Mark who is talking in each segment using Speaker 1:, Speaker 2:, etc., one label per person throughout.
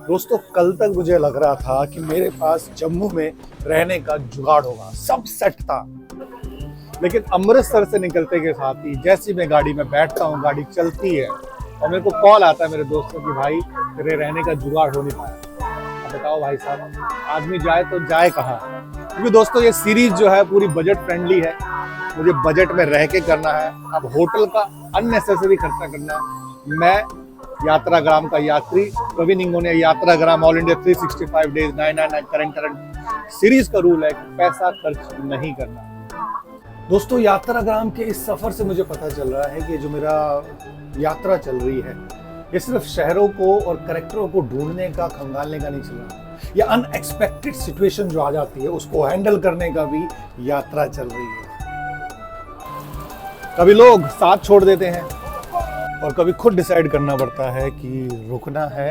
Speaker 1: दोस्तों कल तक मुझे लग रहा था कि मेरे पास जम्मू में रहने का जुगाड़ होगा, सब सेट था। लेकिन अमृतसर से निकलते के साथ ही जैसी मैं गाड़ी में बैठता हूँ, गाड़ी चलती है और मेरे को कॉल आता है मेरे दोस्तों की, भाई तेरे रहने का जुगाड़ हो नहीं पाया। अब बताओ भाई साहब, आदमी जाए तो जाए कहाँ? क्योंकि दोस्तों ये सीरीज जो है पूरी बजट फ्रेंडली है, मुझे बजट में रह के करना है। अब होटल का अननेसेसरी खर्चा करना है। मैं यात्राग्राम का यात्री Praveen Ingonia, Yatragram all India 365 days 999 current series का रूल है कि पैसा खर्च नहीं करना। दोस्तों यात्राग्राम के इस सफर से मुझे पता चल रहा है कि जो मेरा यात्रा चल रही है ये सिर्फ शहरों को और कैरेक्टरों को ढूंढने का, खंगालने का नहीं चल रहा, या अनएक्सपेक्टेड सिचुएशन जो आ जाती है उसको हैंडल करने का भी यात्रा चल रही है। कभी लोग साथ छोड़ देते हैं और कभी खुद डिसाइड करना पड़ता है कि रुकना है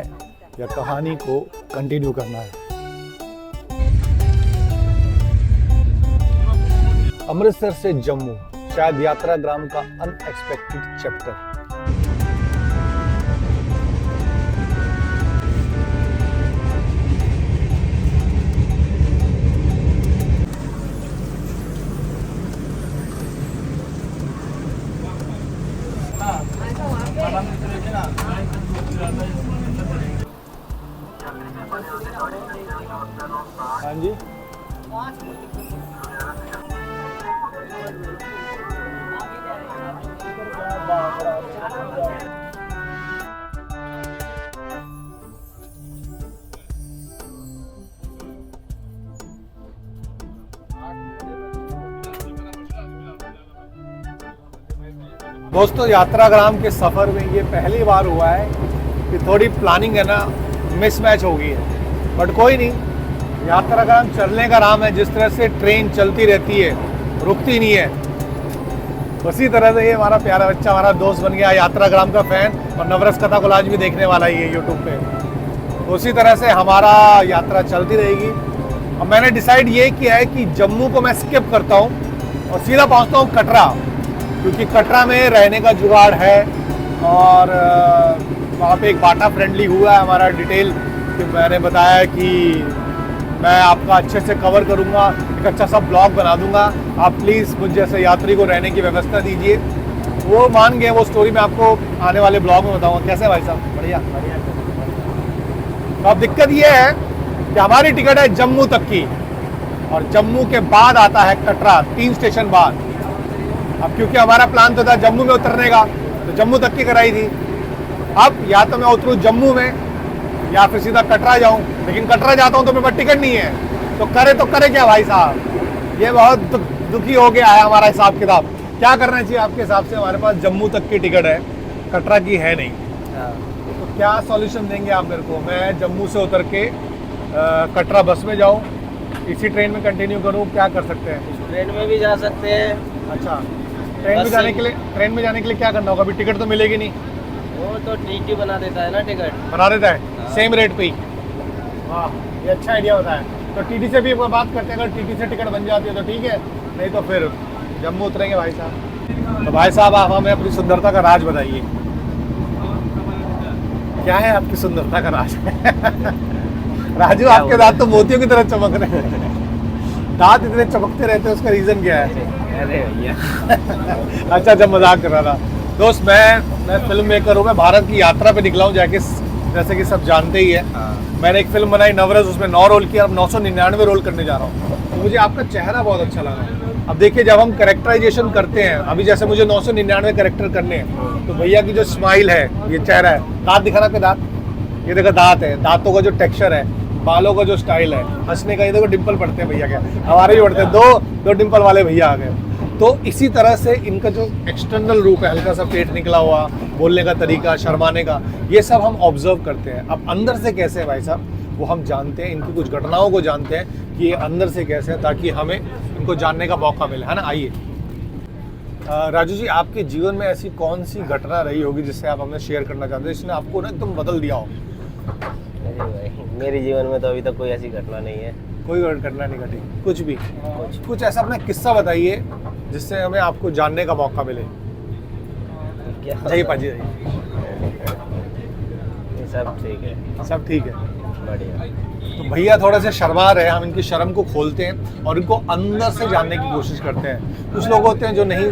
Speaker 1: या कहानी को कंटिन्यू करना है। अमृतसर से जम्मू, शायद यात्राग्राम का अनएक्सपेक्टेड चैप्टर। हाँ जी, दोस्तों यात्राग्राम के सफर में ये पहली बार हुआ है कि थोड़ी प्लानिंग है ना मिसमैच हो गई है, बट कोई नहीं। यात्राग्राम चलने का नाम है, जिस तरह से ट्रेन चलती रहती है, रुकती नहीं है, उसी तरह से ये हमारा प्यारा बच्चा हमारा दोस्त बन गया, यात्राग्राम का फैन, और नवरस कथा कोलाज भी देखने वाला ही है यूट्यूब पे। उसी तरह से हमारा यात्रा चलती रहेगी। अब मैंने डिसाइड ये किया है कि जम्मू को मैं स्किप करता हूँ और सीधा पहुँचता हूँ कटरा, क्योंकि कटरा में रहने का जुगाड़ है और वहाँ पे एक बाटा फ्रेंडली हुआ है हमारा डिटेल कि मैंने बताया कि मैं आपका अच्छे से कवर करूँगा, एक अच्छा सा ब्लॉग बना दूंगा, आप प्लीज़ मुझ जैसे यात्री को रहने की व्यवस्था दीजिए। वो मान गए, वो स्टोरी मैं आपको आने वाले ब्लॉग में बताऊँगा। कैसे भाई साहब? बढ़िया बढ़िया। तो अब दिक्कत ये है कि हमारी टिकट है जम्मू तक की और जम्मू के बाद आता है कटरा, 3 स्टेशन बाद। अब क्योंकि हमारा प्लान तो था जम्मू में उतरने का, तो जम्मू तक की कराई थी। अब या तो मैं उतरूँ जम्मू में या फिर सीधा कटरा जाऊं, लेकिन कटरा जाता हूं तो मेरे पास टिकट नहीं है, तो करे क्या भाई साहब? ये बहुत दुखी हो गया है हमारा हिसाब किताब। क्या करना चाहिए आपके हिसाब से? हमारे पास जम्मू तक की टिकट है, कटरा की है नहीं, तो क्या सॉल्यूशन देंगे आप मेरे को? मैं जम्मू से उतर के कटरा बस में जाऊँ, इसी ट्रेन में कंटिन्यू करूँ? क्या कर सकते हैं?
Speaker 2: ट्रेन में भी जा सकते हैं।
Speaker 1: अच्छा, ट्रेन में जाने के लिए क्या करना होगा? अभी टिकट तो मिलेगी नहीं।
Speaker 2: वो तो टीटी बना देता है ना, टिकट
Speaker 1: बना देता है सेम रेट पे ही। वाह, ये अच्छा आइडिया होता है। तो टीटी से भी बात करते हैं, अगर टीटी से टिकट बन जाती है तो ठीक है, नहीं तो फिर जम्मू उतरेंगे भाई साहब। तो भाई साहब आप हमें अपनी सुंदरता का राज बताइए, क्या है आपकी सुंदरता का राज? राजू आपके दांत तो मोतियों की तरह चमक रहे हैं, दांत इतने चमकते रहते हैं, उसका रीजन क्या है?
Speaker 2: अरे भैया
Speaker 1: अच्छा जब मजाक कर रहा था दोस्त। मैं फिल्म मेकर हूँ, मैं भारत की यात्रा पे निकला हूँ जाके, जैसे कि सब जानते ही है। मैंने एक फिल्म बनाई नवरस, उसमें 9 रोल किया, अब 999 रोल करने जा रहा हूँ। तो मुझे आपका चेहरा बहुत अच्छा लगा। अब देखिए जब हम कैरेक्टराइजेशन करते हैं, अभी जैसे मुझे 999 कैरेक्टर करने हैं, तो भैया की जो स्माइल है, ये चेहरा है, दांत दिखाना पे दांत, ये देखो दांत है, दांतों का जो टेक्सचर है, बालों का जो स्टाइल है, हंसने का, ये देखो डिम्पल पड़ते हैं भैया के, हमारे भी पड़ते हैं, दो डिम्पल वाले भैया आ गए। तो इसी तरह से इनका जो एक्सटर्नल रूप है, हल्का सा पेट निकला हुआ, बोलने का तरीका, शर्माने का, ये सब हम ऑब्जर्व करते हैं। अब अंदर से कैसे है भाई साहब, वो हम जानते हैं, इनकी कुछ घटनाओं को जानते हैं कि ये अंदर से कैसे है, ताकि हमें इनको जानने का मौका मिले, है ना। आइए राजू जी, आपके जीवन में ऐसी कौन सी घटना रही होगी जिससे आप हमें शेयर करना चाहते हैं, जिसने आपको ना एकदम बदल दिया हो?
Speaker 2: अरे भाई, मेरे जीवन में तो अभी तक कोई ऐसी घटना नहीं है।
Speaker 1: कोई घटना नहीं घटी? कुछ भी? कुछ ऐसा अपना किस्सा बताइए जिससे हमें आपको जानने का मौका मिले।
Speaker 2: क्या
Speaker 1: जय पाजी।
Speaker 2: सब ठीक है,
Speaker 1: सब ठीक है।
Speaker 2: बढ़िया।
Speaker 1: तो भैया थोड़े से शर्मा रहे हैं, हम इनकी शर्म को खोलते हैं और इनको अंदर से जानने की कोशिश करते हैं। कुछ लोग होते हैं जो नहीं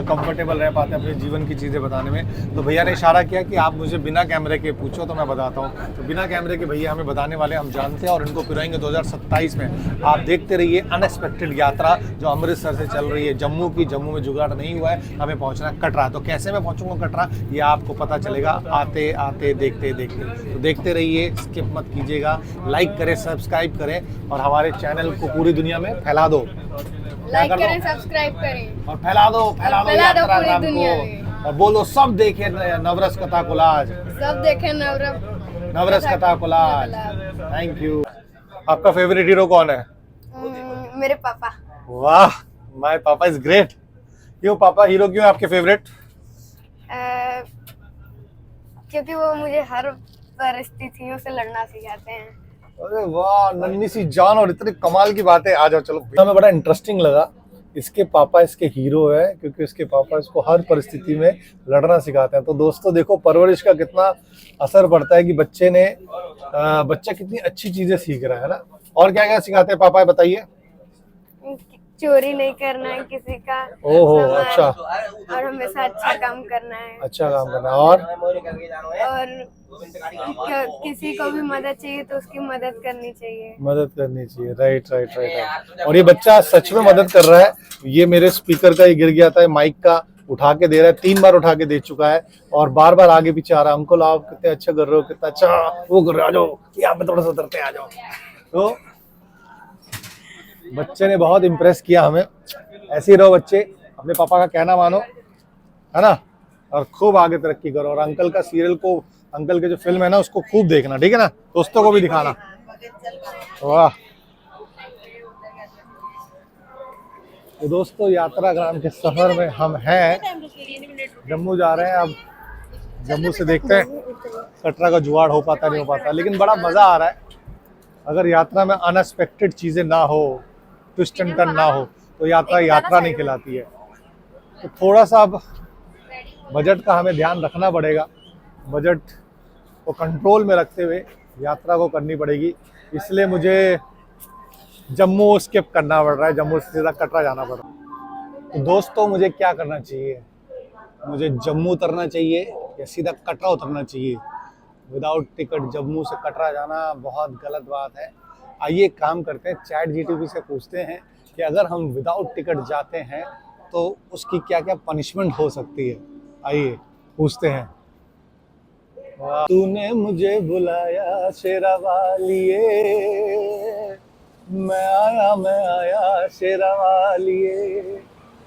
Speaker 1: कंफर्टेबल रह पाते अपने जीवन की चीज़ें बताने में, तो भैया ने इशारा किया कि आप मुझे बिना कैमरे के पूछो तो मैं बताता हूँ। तो बिना कैमरे के भैया हमें बताने वाले, हम जानते हैं और इनको पिराएंगे 2027 में। आप देखते रहिए अनएक्सपेक्टेड यात्रा जो अमृतसर से चल रही है जम्मू की। जम्मू में जुगाड़ नहीं हुआ है, हमें पहुँचना है कटरा। तो कैसे मैं पहुँचूंगा कटरा ये आपको पता चलेगा आते आते देखते देखते। तो देखते रहिए, स्किप मत कीजिएगा, लाइक करें, सब्सक्राइब करें और हमारे चैनल को पूरी दुनिया में फैला दो।
Speaker 3: लाइक करें, सब्सक्राइब करें
Speaker 1: और फैला दो
Speaker 3: पूरी
Speaker 1: यात्राग्राम
Speaker 3: दुनिया
Speaker 1: को।
Speaker 3: में।
Speaker 1: और बोलो सब देखे नवरस कथा कोलाज,
Speaker 3: सब देखें
Speaker 1: नवरस कथा कोलाज। Thank you. आपका फेवरेट हीरो कौन है?
Speaker 3: मेरे पापा।
Speaker 1: वाह, माय पापा इज ग्रेट। क्यों पापा हीरो क्यों है आपके फेवरेट?
Speaker 3: क्योंकि वो मुझे हर परिस्थितियों से लड़ना सिखाते हैं।
Speaker 1: अरे वाह, नन्ही सी जान और इतनी कमाल की बात है। आ जाओ चलो। हमें बड़ा इंटरेस्टिंग लगा, इसके पापा इसके हीरो है क्योंकि इसके पापा इसको हर परिस्थिति में लड़ना सिखाते हैं। तो दोस्तों देखो परवरिश का कितना असर पड़ता है कि बच्चा कितनी अच्छी चीजें सीख रहा है ना। और क्या क्या सिखाते हैं पापा, बताइए।
Speaker 3: चोरी नहीं करना है किसी का।
Speaker 1: ओहो, अच्छा।
Speaker 3: और हमेशा अच्छा काम करना है।
Speaker 1: अच्छा काम करना। और
Speaker 3: किसी को भी मदद चाहिए तो उसकी मदद करनी चाहिए।
Speaker 1: मदद करनी चाहिए। Right right right. और ये बच्चा सच में मदद कर रहा है। ये मेरे स्पीकर का ये गिर गया था, माइक का उठा के दे रहा है, 3 बार उठा के दे चुका है और बार बार आगे पीछे आ रहा है। अंकल आप कितने अच्छा कर रहे हो, कितना अच्छा वो कर रहे हो, आ जाओ यहाँ पे थोड़ा सा उतरते हैं, आ जाओ। तो बच्चे ने बहुत इम्प्रेस किया हमें। ऐसे ही रहो बच्चे, अपने पापा का कहना मानो, है ना, और खूब आगे तरक्की करो। और अंकल का सीरियल को, अंकल के जो फिल्म है ना उसको खूब देखना, ठीक है ना, दोस्तों को भी दिखाना। वाह। तो दोस्तों यात्राग्राम के सफर में हम हैं, जम्मू जा रहे हैं। अब जम्मू से देखते हैं कटरा का जुगाड़ हो पाता नहीं हो पाता, लेकिन बड़ा मजा आ रहा है। अगर यात्रा में अनएक्सपेक्टेड चीजें ना हो, ट्विस्ट एंड टर्न ना हो, तो यात्रा नहीं कहलाती है। तो थोड़ा सा अब बजट का हमें ध्यान रखना पड़ेगा, बजट को कंट्रोल में रखते हुए यात्रा को करनी पड़ेगी। इसलिए मुझे जम्मू स्किप करना पड़ रहा है, जम्मू से सीधा कटरा जाना पड़ रहा है। तो दोस्तों मुझे क्या करना चाहिए? मुझे जम्मू उतरना चाहिए या सीधा कटरा उतरना चाहिए? विदाउट टिकट जम्मू से कटरा जाना बहुत गलत बात है। आइए काम करते हैं, चैट जीटीपी से पूछते हैं कि अगर हम विदाउट टिकट जाते हैं तो उसकी क्या क्या पनिशमेंट हो सकती है। आइए पूछते हैं। तूने मुझे बुलाया शेरा वालिए, मैं आया शेरा वालिए,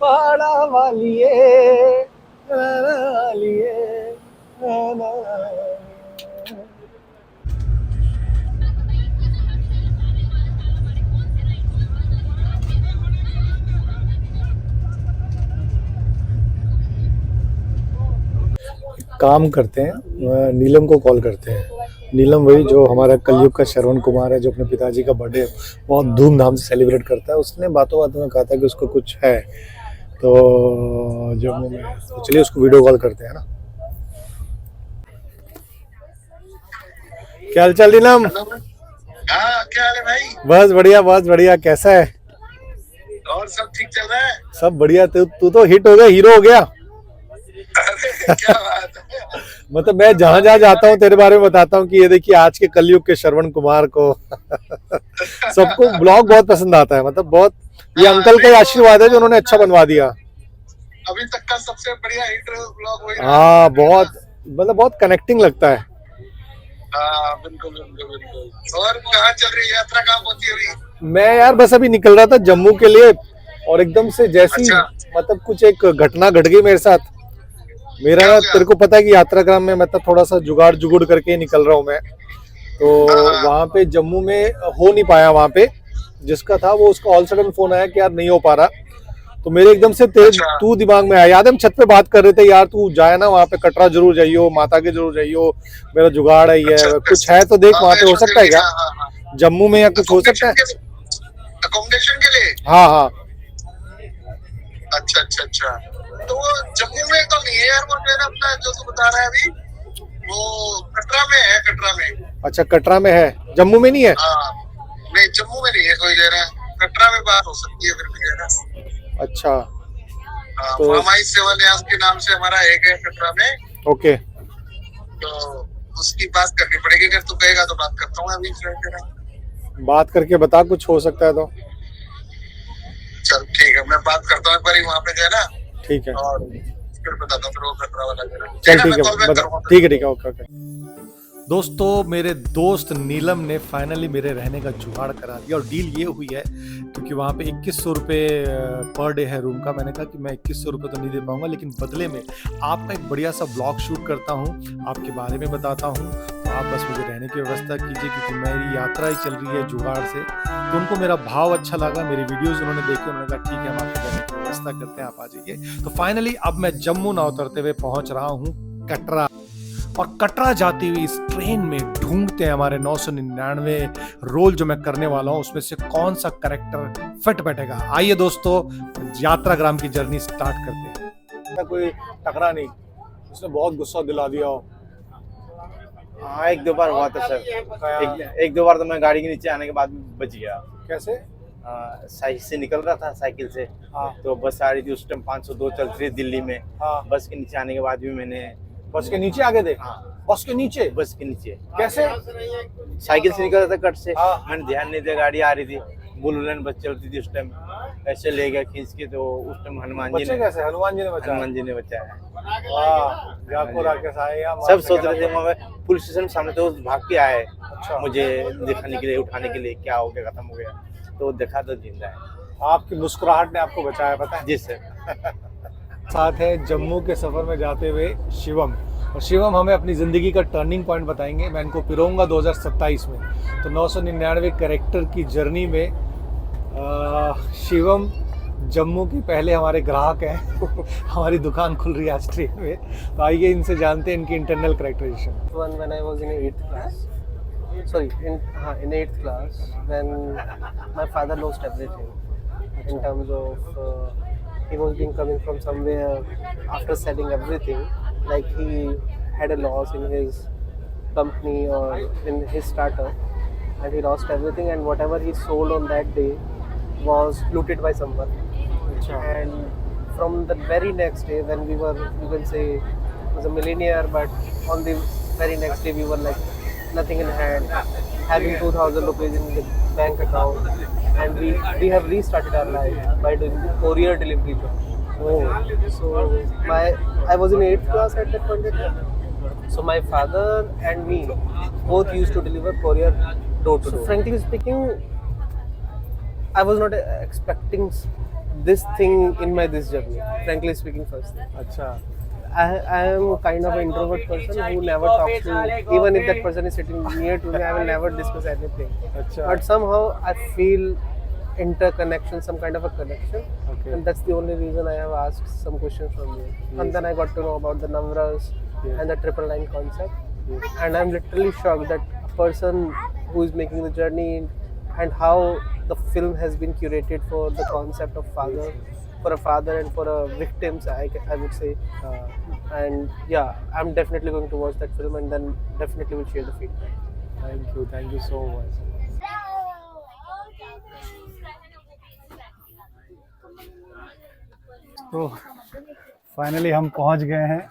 Speaker 1: पहाड़ा वालिए, काम करते हैं, नीलम को कॉल करते हैं। नीलम वही जो हमारा कलयुग का श्रवण कुमार है, जो अपने पिताजी का बर्थडे बहुत धूमधाम से सेलिब्रेट करता है। उसने बातों बातों में कहा था कि उसको कुछ है, तो जम्मू में, तो चलिए उसको वीडियो कॉल करते हैं ना। क्या हाल चाल नीलम?
Speaker 4: हाँ, क्या हाल है भाई?
Speaker 1: बस बढ़िया, बहुत बढ़िया। कैसा है?
Speaker 4: और सब ठीक चल रहा है?
Speaker 1: सब बढ़िया। तू तो हिट हो गया, हीरो हो गया।
Speaker 4: अरे क्या बात है।
Speaker 1: मतलब मैं जहाँ जहाँ जाता हूँ तेरे बारे में बताता हूँ कि ये देखिए आज के कलयुग के श्रवण कुमार को सबको ब्लॉग बहुत पसंद आता है। मतलब बहुत, ये अंकल का ही आशीर्वाद है जो उन्होंने अच्छा बनवा दिया।
Speaker 4: अभी तक का सबसे बढ़िया हिट ब्लॉग वही।
Speaker 1: हाँ बहुत, मतलब बहुत कनेक्टिंग लगता है।
Speaker 4: हाँ बिल्कुल बिल्कुल बिल्कुल। और कहाँ चल रही है यात्रा, कहाँ पहुंची अभी?
Speaker 1: मैं यार बस अभी निकल रहा था जम्मू के लिए और एकदम से जैसी मतलब कुछ एक घटना घट गई मेरे साथ। मेरा ना, तेरे को पता है कि यात्राग्राम में मतलब थोड़ा सा जुगाड़ करके ही निकल रहा हूँ मैं। तो वहाँ पे जम्मू में हो नहीं पाया, वहाँ पे जिसका था वो, उसका ऑल सडन फोन आया कि यार नहीं हो पा रहा। तो मेरे एकदम से तू दिमाग में आया। याद है हम छत पे बात कर रहे थे, यार तू जाए ना वहाँ पे, कटरा जरूर जाइयो, माता के जरूर जाइयो, मेरा जुगाड़ है ये। कुछ है तो देख वहाँ पे, हो सकता है क्या जम्मू में या कुछ हो सकता है
Speaker 4: अकोमोडेशन के लिए?
Speaker 1: हाँ हाँ।
Speaker 4: अच्छा अच्छा अच्छा। तो वो जम्मू में तो नहीं है यार वो ट्रेन अपना जो तू बता रहा है अभी? वो कटरा में है, कटरा में।
Speaker 1: अच्छा, कटरा में है, जम्मू में नहीं है?
Speaker 4: हाँ, नहीं जम्मू में नहीं है कोई ले रहा, कटरा में बात हो सकती है फिर भी है ना।
Speaker 1: अच्छा,
Speaker 4: हाँ,
Speaker 1: तो-
Speaker 4: मामाई सेवन यास के नाम से हमारा एक है कटरा में,
Speaker 1: ओके।
Speaker 4: तो उसकी बात करनी पड़ेगी। अगर तू कहेगा तो बात करता हूँ अभी तेरा।
Speaker 1: बात करके बता, कुछ हो सकता है तो।
Speaker 4: चल ठीक है, मैं बात करता हूँ एक बार वहाँ पे गया ना,
Speaker 1: ठीक है,
Speaker 4: और फिर बताता हूँ फिर वो कटरा वाला मेरा।
Speaker 1: चल
Speaker 4: मैं
Speaker 1: ठीक है,
Speaker 4: कॉल बैक
Speaker 1: बता।
Speaker 4: करूँगा।
Speaker 1: ठीक है ठीक है, ओके ओके। दोस्तों, मेरे दोस्त नीलम ने फाइनली मेरे रहने का जुगाड़ करा दिया, और डील ये हुई है क्योंकि वहाँ पे 2100 रुपये पर डे है रूम का। मैंने कहा कि मैं 2100 रुपये तो नहीं दे पाऊंगा, लेकिन बदले में आपका एक बढ़िया सा ब्लॉग शूट करता हूँ, आपके बारे में बताता हूँ, तो आप बस मुझे रहने की व्यवस्था कीजिए, क्योंकि मेरी यात्रा ही चल रही है जुगाड़ से। तो उनको मेरा भाव अच्छा लगा, मेरी वीडियोज़ उन्होंने देखे, उन्होंने कहा ठीक है, हम आपके रहने की व्यवस्था करते हैं, आप आ जाइए। तो फाइनली अब मैं जम्मू ना उतरते हुए पहुँच रहा हूँ कटरा, और कटरा जाती हुई इस ट्रेन में ढूंढते हैं हमारे 999 रोल जो मैं करने वाला हूं, उसमें से कौन सा कैरेक्टर फिट बैठेगा। आइए दोस्तों, यात्राग्राम की जर्नी स्टार्ट करते हैं। कोई टकरा नहीं, उसने बहुत गुस्सा दिला दिया हो।
Speaker 5: हाँ, एक दो बार हुआ था सर। एक दो बार तो मैं गाड़ी के नीचे आने के बाद बच गया।
Speaker 1: कैसे?
Speaker 5: साइड से निकल रहा था साइकिल से,
Speaker 1: हाँ
Speaker 5: तो बस आ रही थी उस टाइम 502 चल रही थी दिल्ली में।
Speaker 1: हाँ,
Speaker 5: बस के नीचे आने के बाद भी मैंने
Speaker 1: बस के नीचे आगे थे?
Speaker 5: हाँ,
Speaker 1: बस के नीचे?
Speaker 5: बस के नीचे
Speaker 1: कैसे?
Speaker 5: साइकिल से निकल रहा था कट से।
Speaker 1: हाँ।
Speaker 5: मैंने ध्यान नहीं दिया, गाड़ी आ रही थी, बुल लाइन बस चलती थी उस टाइम, ऐसे ले गया खींच के, तो उस टाइम हनुमान जी
Speaker 1: बच्चे
Speaker 5: ने
Speaker 1: कैसे? हनुमान जी ने बचाया?
Speaker 5: हनुमान जी ने बचाया।
Speaker 1: वाह, जाको राकेश आए या
Speaker 5: सब सोच रहे थे, वहाँ पुलिस स्टेशन सामने तो भाग के आए
Speaker 1: अच्छा।
Speaker 5: मुझे दिखाने के लिए, उठाने के लिए, क्या हो गया, खत्म हो गया, तो देखा तो जिंदा है।
Speaker 1: आपकी मुस्कुराहट ने आपको बचाया, पता है?
Speaker 5: जी सर।
Speaker 1: साथ है जम्मू के सफर में जाते हुए शिवम, और शिवम हमें अपनी ज़िंदगी का टर्निंग पॉइंट बताएंगे। मैं इनको पिरोऊंगा 2027 में। तो 999 कैरेक्टर की जर्नी में शिवम जम्मू के पहले हमारे ग्राहक हैं। हमारी दुकान खुल रही है आज ट्रेन में, तो आइए इनसे जानते हैं इनकी internal characterisation.
Speaker 2: One when I was in 8th class. Sorry, in 8th class when my father lost everything in terms of he was being coming from somewhere after selling everything, like he had a loss in his company or in his startup, and he lost everything, and whatever he sold on that day was looted by someone. And from the very next day, when we were, you can say, was a millionaire, but on the very next day we were like nothing in hand, having 2,000 rupees in the bank account, and we have restarted our life by doing the courier delivery job. So I was in 8th class at that point in time. So my father and me both used to deliver courier door to door. So frankly speaking, I was not expecting this thing in my this journey. Frankly speaking, first.
Speaker 1: अच्छा,
Speaker 2: I am kind of an introvert person who never talks to, even if that person is sitting near to me, I will never discuss anything.
Speaker 1: अच्छा,
Speaker 2: But somehow I feel interconnection, some kind of a connection,
Speaker 1: okay.
Speaker 2: and that's the only reason I have asked some questions from you. And then I got to know about the Navras
Speaker 1: Yes.
Speaker 2: and the 999 concept,
Speaker 1: Yes.
Speaker 2: and I'm literally shocked that a person who is making the journey and how the film has been curated for the concept of father, for a father and for a victims, I would say. And yeah, I'm definitely going to watch that film and then definitely will share the feedback.
Speaker 1: Thank you so much. तो finally हम पहुंच गए हैं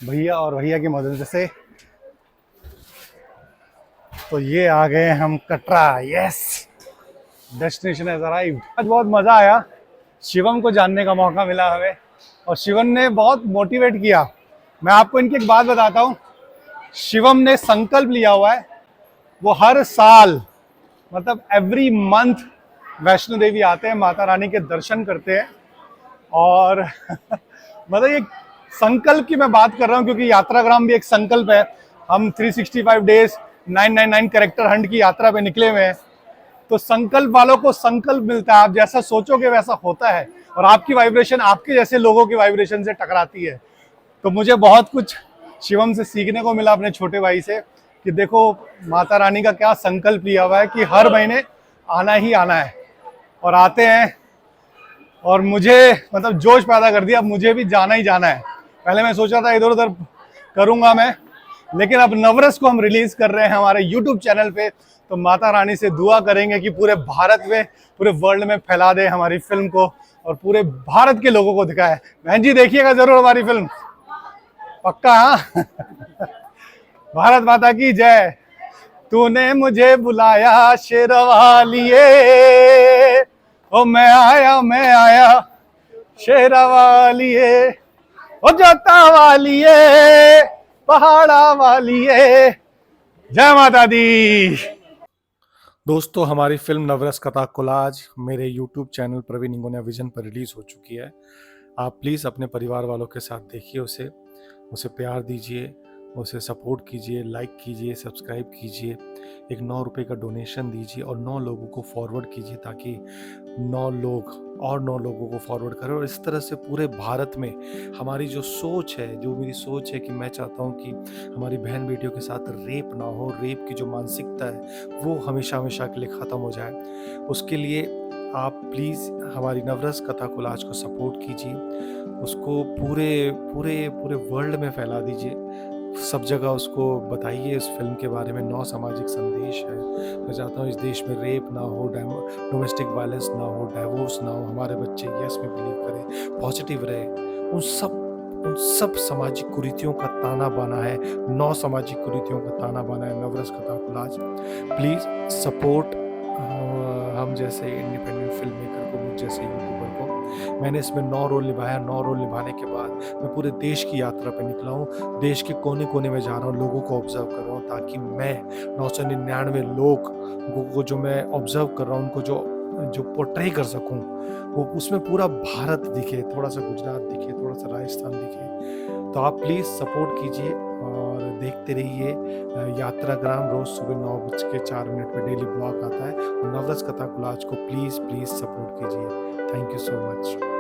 Speaker 1: भैया और भैया की मदद से। तो ये आ गए हम Katra. Yes, destination has arrived. आज बहुत मज़ा आया, शिवम को जानने का मौका मिला हमें, और शिवम ने बहुत मोटिवेट किया। मैं आपको इनकी एक बात बताता हूँ, शिवम ने संकल्प लिया हुआ है, वो हर साल मतलब एवरी मंथ वैष्णो देवी आते हैं, माता रानी के दर्शन करते हैं। और मतलब ये संकल्प की मैं बात कर रहा हूँ, क्योंकि यात्राग्राम भी एक संकल्प है। हम 365 डेज 999 कैरेक्टर हंट की यात्रा पे निकले हुए हैं, तो संकल्प वालों को संकल्प मिलता है। आप जैसा सोचोगे वैसा होता है, और आपकी वाइब्रेशन आपके जैसे लोगों की वाइब्रेशन से टकराती है। तो मुझे बहुत कुछ शिवम से सीखने को मिला, अपने छोटे भाई से, कि देखो माता रानी का क्या संकल्प लिया हुआ है कि हर महीने आना ही आना है, और आते हैं। और मुझे मतलब जोश पैदा कर दिया, अब मुझे भी जाना ही जाना है। पहले मैं सोच रहा था इधर उधर करूंगा मैं, लेकिन अब नवरस को हम रिलीज कर रहे हैं हमारे यूट्यूब चैनल पे, तो माता रानी से दुआ करेंगे कि पूरे भारत में, पूरे वर्ल्ड में फैला दे हमारी फिल्म को और पूरे भारत के लोगों को दिखाए। बहन जी देखिएगा जरूर हमारी फिल्म, पक्का। हाँ भारत माता की जय। तूने मुझे बुलाया शेरवालिए, ओ मैं आया शेरवालिए, ओ जोता वालिए, पहाड़ा वालिए, जय माता दी। दोस्तों हमारी फिल्म नवरस कथा कोलाज मेरे YouTube चैनल प्रवीण इंगोनिया विजन पर रिलीज हो चुकी है। आप प्लीज़ अपने परिवार वालों के साथ देखिए उसे प्यार दीजिए, उसे सपोर्ट कीजिए, लाइक कीजिए, सब्सक्राइब कीजिए, एक 9 रुपये का डोनेशन दीजिए और 9 लोगों को फॉरवर्ड कीजिए ताकि 9 लोगों को फॉरवर्ड करें। और इस तरह से पूरे भारत में हमारी जो सोच है, जो मेरी सोच है कि मैं चाहता हूँ कि हमारी बहन बेटियों के साथ रेप ना हो, रेप की जो मानसिकता है वो हमेशा हमेशा के लिए ख़त्म हो जाए, उसके लिए आप प्लीज़ हमारी नवरस कथा कोलाज को सपोर्ट कीजिए, उसको पूरे पूरे पूरे वर्ल्ड में फैला दीजिए, सब जगह उसको बताइए इस फिल्म के बारे में। 9 सामाजिक संदेश है। मैं चाहता हूँ इस देश में रेप ना हो, डोमेस्टिक वायलेंस ना हो, डाइवोर्स ना हो, हमारे बच्चे यस में बिलीव करें, पॉजिटिव रहे। उन सब सामाजिक कुरीतियों का ताना बाना है, 9 सामाजिक कुरीतियों का ताना बाना है नवरस कथा कोलाज। प्लीज़ सपोर्ट हम जैसे इंडिपेंडेंट फिल्म मेकर को, मुझ जैसे यूट्यूबर को। मैंने इसमें 9 रोल निभाया। 9 रोल निभाने के बाद मैं पूरे देश की यात्रा पे निकला हूँ, देश के कोने कोने में जा रहा हूँ, लोगों को ऑब्जर्व कर रहा हूँ ताकि मैं 999 लोग को जो मैं ऑब्जर्व कर रहा हूँ उनको जो पोर्ट्रे कर सकूँ, वो उसमें पूरा भारत दिखे, थोड़ा सा गुजरात दिखे, थोड़ा सा राजस्थान दिखे। तो आप प्लीज़ सपोर्ट कीजिए और देखते रहिए यात्राग्राम। रोज़ सुबह 9:04 पे डेली ब्लॉग आता है। और नवरस कथा कोलाज को प्लीज़ सपोर्ट कीजिए। Thank you so much.